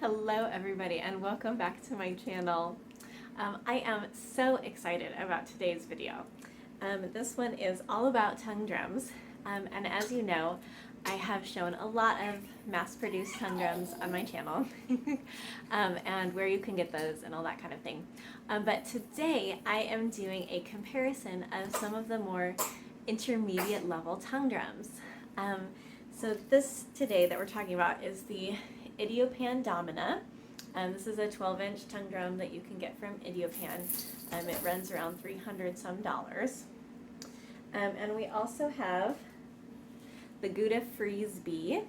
Hello everybody and welcome back to my channel. I am so excited about today's video. This one is all about tongue drums, and as you know, I have shown a lot of mass-produced tongue drums on my channel and where you can get those and all that kind of thing. But today I am doing a comparison of some of the more intermediate level tongue drums. So this today that we're talking about is the Idiopan Domina. This is a 12-inch tongue drum that you can get from Idiopan. It runs around $300 some. And we also have the Guda Freezbee.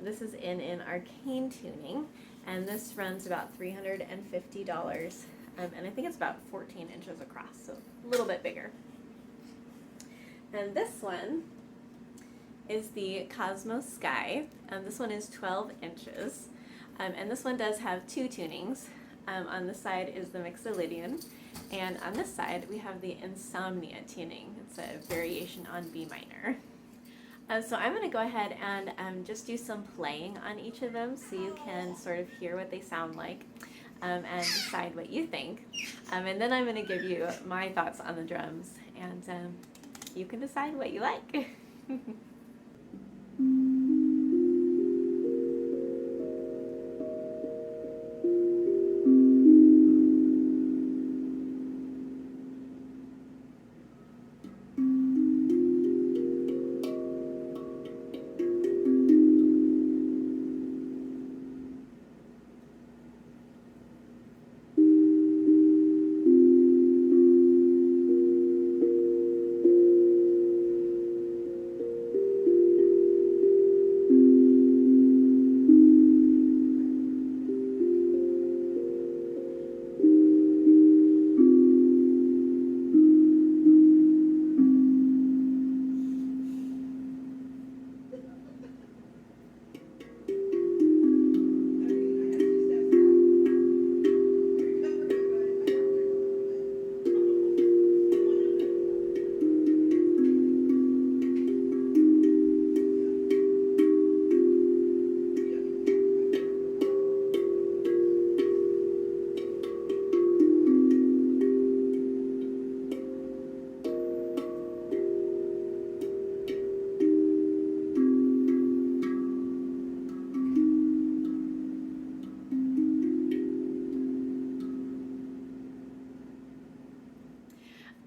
This is in an arcane tuning, and this runs about $350. And I think it's about 14 inches across, so a little bit bigger. And this one is the Kosmosky. This one is 12 inches. And this one does have two tunings. On this side is the Mixolydian, and on this side we have the Insomnia tuning. It's a variation on B minor. So I'm going to go ahead and just do some playing on each of them so you can sort of hear what they sound like and decide what you think. And then I'm going to give you my thoughts on the drums, and you can decide what you like.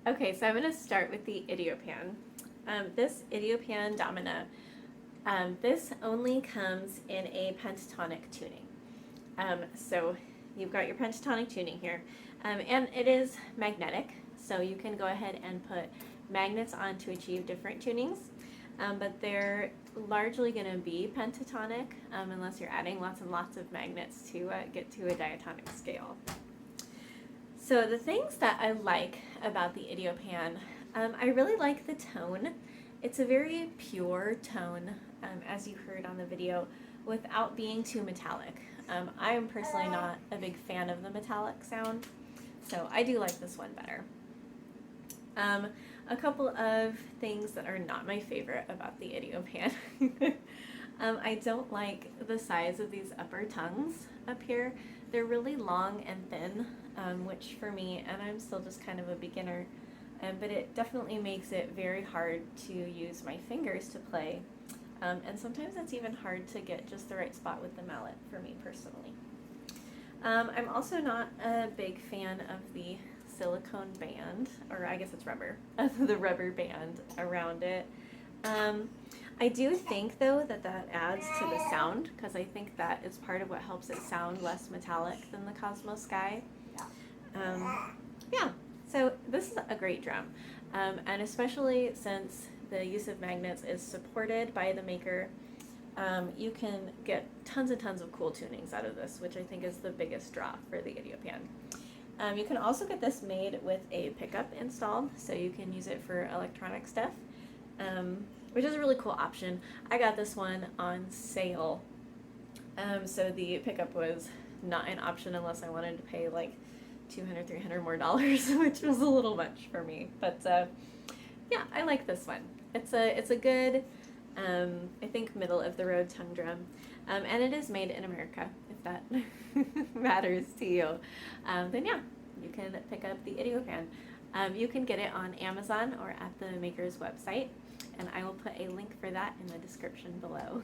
Okay, so I'm going to start with the Idiopan. This Idiopan Domina, this only comes in a pentatonic tuning. So you've got your pentatonic tuning here, and it is magnetic, so you can go ahead and put magnets on to achieve different tunings, but they're largely going to be pentatonic unless you're adding lots and lots of magnets to get to a diatonic scale. So the things that I like about the Idiopan, I really like the tone. It's a very pure tone, as you heard on the video, without being too metallic. I am personally not a big fan of the metallic sound, so I do like this one better. A couple of things that are not my favorite about the Idiopan. I don't like the size of these upper tongues up here. They're really long and thin, which for me, and I'm still just kind of a beginner, but it definitely makes it very hard to use my fingers to play. And sometimes it's even hard to get just the right spot with the mallet for me personally. I'm also not a big fan of the silicone band, or I guess it's rubber, of the rubber band around it. I do think though that adds to the sound, because I think that is part of what helps it sound less metallic than the Kosmosky. Yeah, so this is a great drum, and especially since the use of magnets is supported by the maker, you can get tons and tons of cool tunings out of this, which I think is the biggest draw for the Idiopan. You can also get this made with a pickup installed, so you can use it for electronic stuff, which is a really cool option. I got this one on sale, so the pickup was not an option unless I wanted to pay like $200, $300 more, which was a little much for me. But yeah, I like this one. It's a good, I think, middle of the road tongue drum, and it is made in America. If that matters to you, then yeah, you can pick up the Idiopan. You can get it on Amazon or at the maker's website, and I will put a link for that in the description below.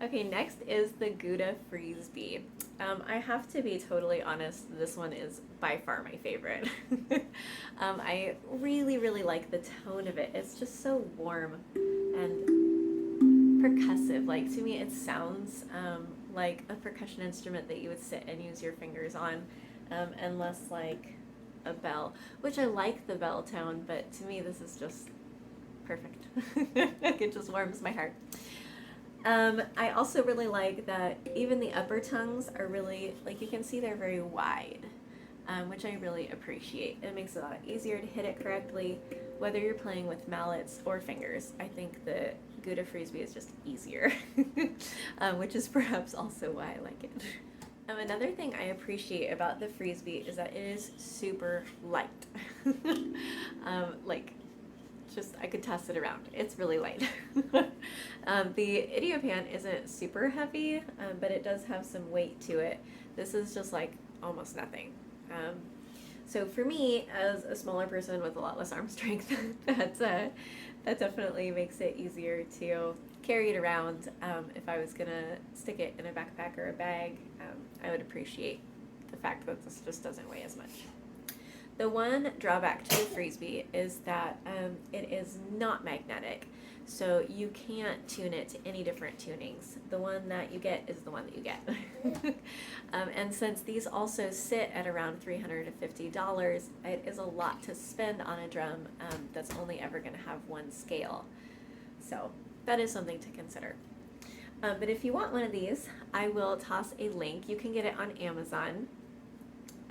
Okay, next is the Guda Freezbee. I have to be totally honest, this one is by far my favorite. I really, really like the tone of it. It's just so warm and percussive. Like, to me, it sounds like a percussion instrument that you would sit and use your fingers on, and less like a bell, which I like the bell tone, but to me, this is just perfect. It just warms my heart. I also really like that even the upper tongues are really, like, you can see they're very wide, which I really appreciate. It makes it a lot easier to hit it correctly, whether you're playing with mallets or fingers. I think the Guda Freezbee is just easier, which is perhaps also why I like it. Another thing I appreciate about the Freezbee is that it is super light. Like, just, I could toss it around. It's really light. The Idiopan isn't super heavy, but it does have some weight to it. This is just like almost nothing. So for me, as a smaller person with a lot less arm strength, that definitely makes it easier to carry it around. If I was gonna stick it in a backpack or a bag, I would appreciate the fact that this just doesn't weigh as much. The one drawback to the Freezbee is that it is not magnetic, so you can't tune it to any different tunings. The one that you get is the one that you get. And since these also sit at around $350, it is a lot to spend on a drum that's only ever going to have one scale. So that is something to consider. But if you want one of these, I will toss a link. You can get it on Amazon.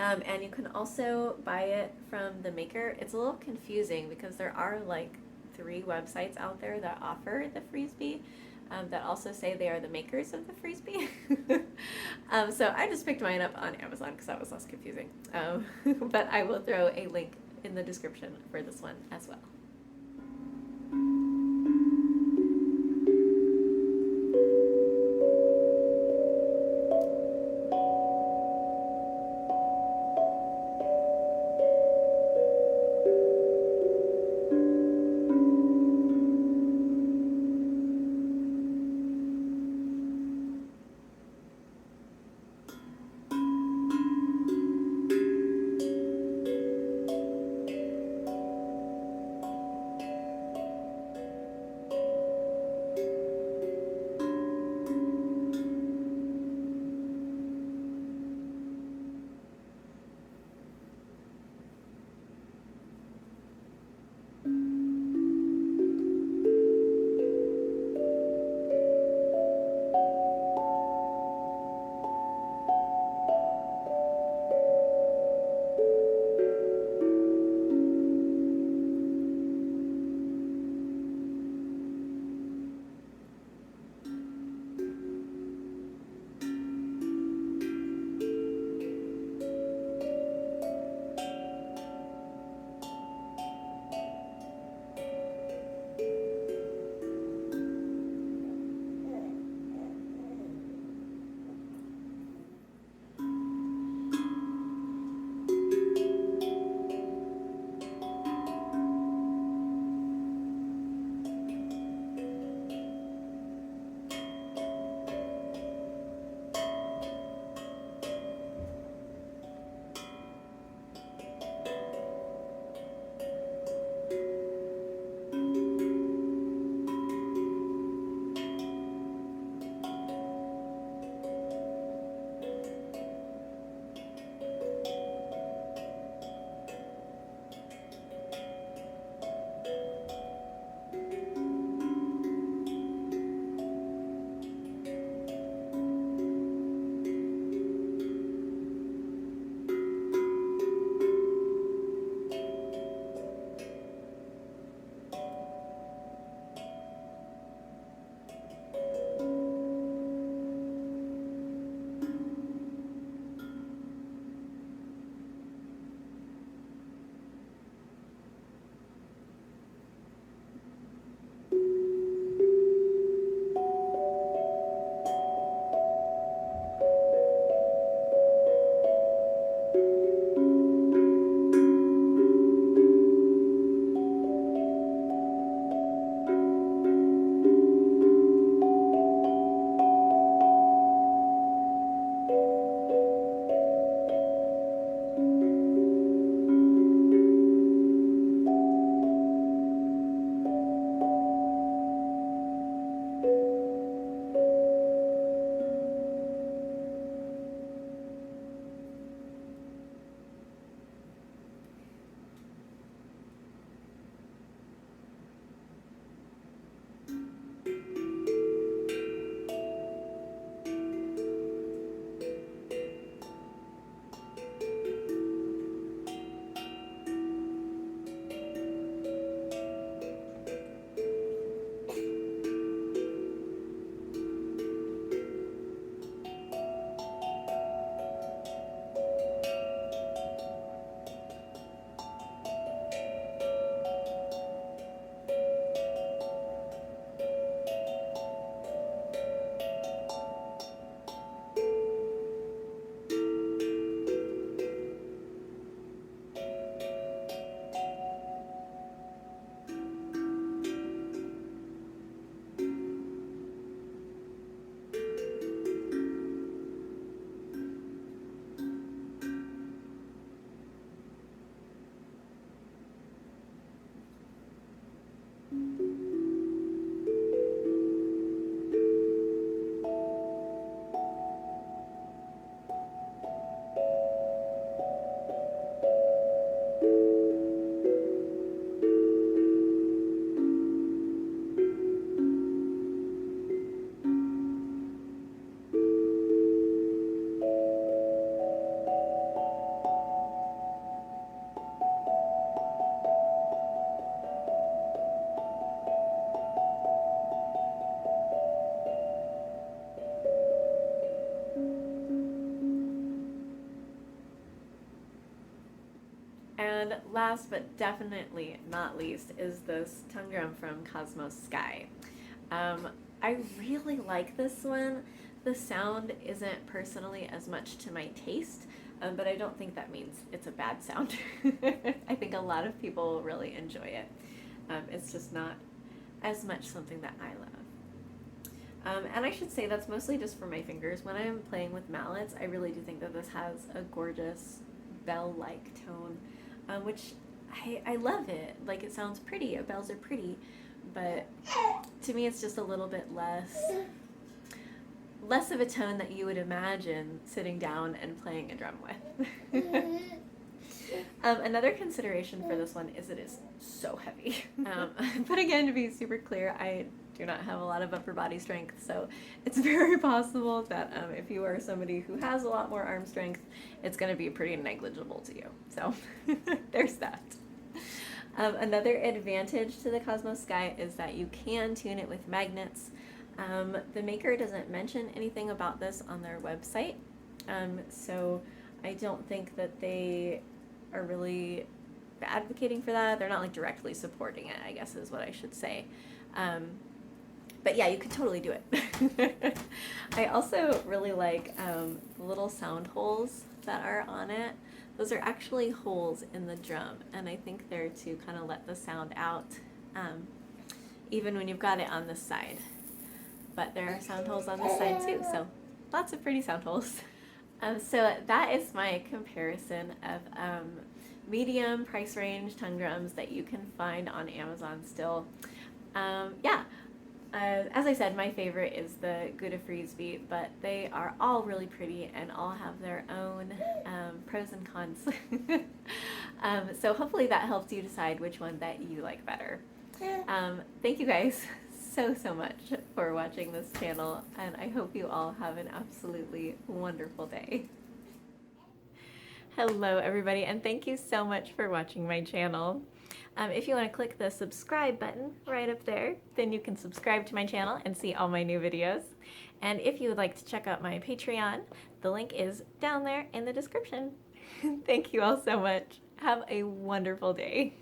And you can also buy it from the maker. It's a little confusing because there are like 3 websites out there that offer the Freezbee that also say they are the makers of the Freezbee. So I just picked mine up on Amazon because that was less confusing. But I will throw a link in the description for this one as well. last but definitely not least is this tongue drum from Kosmosky. I really like this one. The sound isn't personally as much to my taste, but I don't think that means it's a bad sound. I think a lot of people really enjoy it. It's just not as much something that I love. And I should say that's mostly just for my fingers. When I'm playing with mallets, I really do think that this has a gorgeous bell-like tone, which I love it. Like, it sounds pretty. Bells are pretty, but to me it's just a little bit less of a tone that you would imagine sitting down and playing a drum with. Another consideration for this one is it is so heavy. But again, to be super clear, I do not have a lot of upper body strength, so it's very possible that if you are somebody who has a lot more arm strength, it's going to be pretty negligible to you. So there's that. Another advantage to the Kosmosky is that you can tune it with magnets. The maker doesn't mention anything about this on their website, so I don't think that they are really advocating for that. They're not like directly supporting it, I guess is what I should say. But yeah, you could totally do it. I also really like the little sound holes that are on it. Those are actually holes in the drum, and I think they're to kind of let the sound out, even when you've got it on this side. But there are sound holes on this side too, so lots of pretty sound holes. So that is my comparison of medium price range tongue drums that you can find on Amazon still. Yeah. As I said, my favorite is the Guda Freezbee, but they are all really pretty and all have their own pros and cons. So hopefully that helps you decide which one that you like better. Thank you guys so much for watching this channel, and I hope you all have an absolutely wonderful day. Hello everybody, and thank you so much for watching my channel. If you want to click the subscribe button right up there, then you can subscribe to my channel and see all my new videos. And if you would like to check out my Patreon, the link is down there in the description. Thank you all so much. Have a wonderful day.